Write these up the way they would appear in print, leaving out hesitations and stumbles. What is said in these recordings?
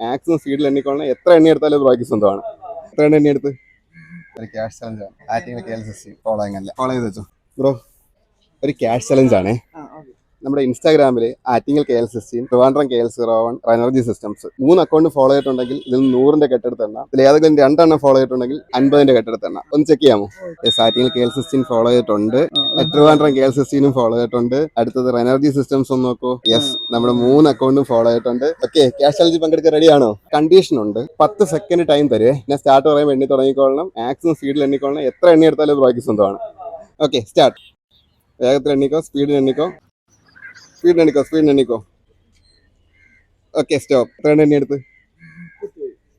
Maximum സ്പീഡിൽ എണ്ണിക്കൊള്ളണം. എത്ര എണ്ണി എടുത്താലും ബ്രോയ്ക്ക് സ്വന്തമാണ്. എത്ര എണ്ണി എടുത്ത് ഒരു ക്യാഷ് ചലഞ്ച് ആണ്. ആറ്റിങ്ങൾ KLCC ഫോളോയിങ് അല്ല, ഫോളോ ചെയ്ത് വെച്ചോ ബ്രോ. ഒരു ക്യാഷ് ചലഞ്ച് ആണേ. നമ്മുടെ ഇൻസ്റ്റാഗ്രാമിൽ Attingal KLCC, Trivandrum KL01, energy systems 3 account follow ചെയ്തിട്ടുണ്ടെങ്കിൽ ഇതിൽ 100ന്റെ കെട്ടെടുത്ത് എണ്ണ. ഇതിൽ ഏതെങ്കിലും 2 എണ്ണം ഫോളോ ചെയ്തിട്ടുണ്ടെങ്കിൽ 50ന്റെ കെട്ടെടുത്ത് എണ്ണ. ഒന്ന് ചെക്ക് ചെയ്യാമോ? ആറ്റിങ്ങൽ KLCC ഫോളോ ചെയ്തിട്ടുണ്ട്, ട്രിവാൻഡ്രം KLCC ഫോളോ ചെയ്തിട്ടുണ്ട്. അടുത്തത് എനർജി സിസ്റ്റംസ് ഒന്ന് നോക്കൂ. യെസ്, നമ്മുടെ 3 അക്കൗണ്ടും ഫോളോ ചെയ്തിട്ടുണ്ട്. ഓക്കെ, ക്യാഷ് ചലഞ്ച് പങ്കെടുക്കാൻ റെഡിയാണോ? കണ്ടീഷൻ ഉണ്ട്, 10 സെക്കൻഡ് ടൈം തരുവേ. ഞാൻ സ്റ്റാർട്ട് പറയുമ്പോൾ എണ്ണി തുടങ്ങിക്കൊള്ളണം. മാക്സിമം സ്പീഡിൽ എണ്ണിക്കൊള്ളണം. എത്ര എണ്ണി എടുത്താലും ബ്രോയ്ക്ക് സ്വന്തമാണ്. Okay, start. വേഗത്തിൽ എണ്ണിക്കോ, സ്പീഡിൽ എണ്ണിക്കോ. Okay, stop. എത്ര എണ്ണി എടുത്ത്?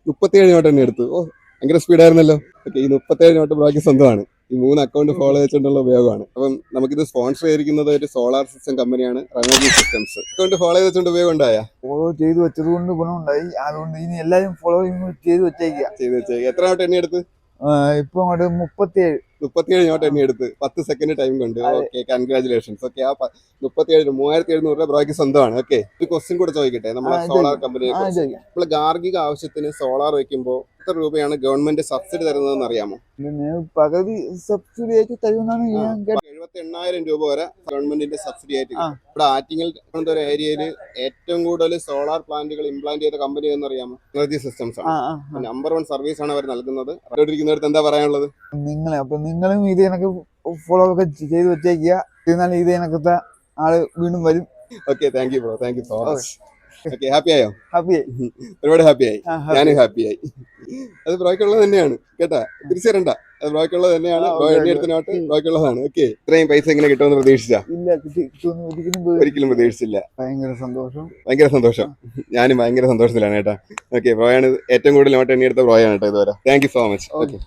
37 നോട്ട് എണ്ണി എടുത്തു. ഓ, ഭയങ്കര സ്പീഡായിരുന്നല്ലോ. ഓക്കെ, ഈ 37 നോട്ട് ബ്രോയ്ക്ക് സ്വന്തമാണ്. ഈ 3 അക്കൗണ്ട് ഫോളോ ചെയ്തിട്ടുള്ള ഉപയോഗമാണ്. അപ്പം നമുക്കിത് സ്പോൺസർ ചെയ്തിരിക്കുന്നത് ഒരു സോളാർ സിസ്റ്റം കമ്പനിയാണ്, എനർജി സിസ്റ്റംസ്. അക്കൗണ്ട് ഫോളോ ചെയ്തുകൊണ്ട് ഉപയോഗം ഉണ്ടായാ? ഫോളോ ചെയ്ത് വെച്ചത് കൊണ്ട് ഗുണമുണ്ടായി. അതുകൊണ്ട് ഇനി എല്ലാരും ഫോളോ ചെയ്ത് വെച്ചേക്കുക. എത്ര നോട്ട് എണ്ണി എടുത്ത്? ഇപ്പൊ അങ്ങോട്ട് 37 നോട്ട് എണ്ണി എടുത്ത് 10 സെക്കൻഡ് ടൈം കൊണ്ട്. Okay, congratulations. ഓക്കെ, ആ 37 3700 രൂപ ബ്രോയ്ക്ക് സ്വന്തമാണ്. ഓക്കെ, ഒരു ക്വസ്റ്റ്യൻ കൂടെ ചോദിക്കട്ടെ. നമ്മളെ സോളാർ കമ്പനിയെ കുറിച്ച്. നമ്മൾ ഗാർഹിക ആവശ്യത്തിന് സോളാർ വെക്കുമ്പോൾ എത്ര രൂപയാണ് ഗവൺമെന്റ് സബ്സിഡി തരുന്നതെന്ന് അറിയാമോ? പകുതി സബ്സിഡി ആയിട്ട് തരുമെന്നാണ് ഞാൻ 78,000 രൂപ വരെ ഗവൺമെന്റിന്റെ സബ്സിഡി ആയിട്ട്. ഇവിടെ ആറ്റിങ്ങൽ തിരുവനന്തപുരം ഏരിയയിൽ ഏറ്റവും കൂടുതൽ സോളാർ പ്ലാന്റുകൾ ഇംപ്ലാന്റ് ചെയ്ത കമ്പനി എന്ന് അറിയാമോ? എനർജി സിസ്റ്റംസ് ആണ്. നമ്പർ 1 സർവീസ് ആണ് അവർ നൽകുന്നത്. അവരോടിരിക്കുന്നവർക്ക് എന്താ പറയാനുള്ളത്? നിങ്ങളും ഇത് കണക്ക് ഫോളോ ഒക്കെ ചെയ്ത് വെച്ചേക്കുക. എന്നാൽ ഇത് കണക്കത്തെ ആള് വീണ്ടും വരും. Okay, thank you bro, thank you so much. Okay, happy ആയോ? ഒരുപാട് ഹാപ്പിയായി, ഞാനും ഹാപ്പിയായി. അത് ബ്രോയ്ക്കുള്ളത് തന്നെയാണ് കേട്ടാ, തിരിച്ചറിയണ്ട. അത് ബ്രോയ്ക്കുള്ളത് തന്നെയാണ്. ബ്രോ എണ്ണിയെടുത്ത നോട്ട് ബ്രോയ്ക്കുള്ളതാണ്. ഓക്കെ, ഇത്രയും പൈസ എങ്ങനെ കിട്ടുമെന്ന് പ്രതീക്ഷിച്ചാ? ഒരിക്കലും പ്രതീക്ഷിച്ചില്ല. ഭയങ്കര സന്തോഷം. ഞാനും ഭയങ്കര സന്തോഷത്തിലാണ് കേട്ടാ. ഓക്കെ, ബ്രോയാണ് ഏറ്റവും കൂടുതൽ നോട്ട് എണ്ണിയെടുത്ത ബ്രോയാണ് കേട്ടോ ഇതുവരെ. Thank you so much. Okay.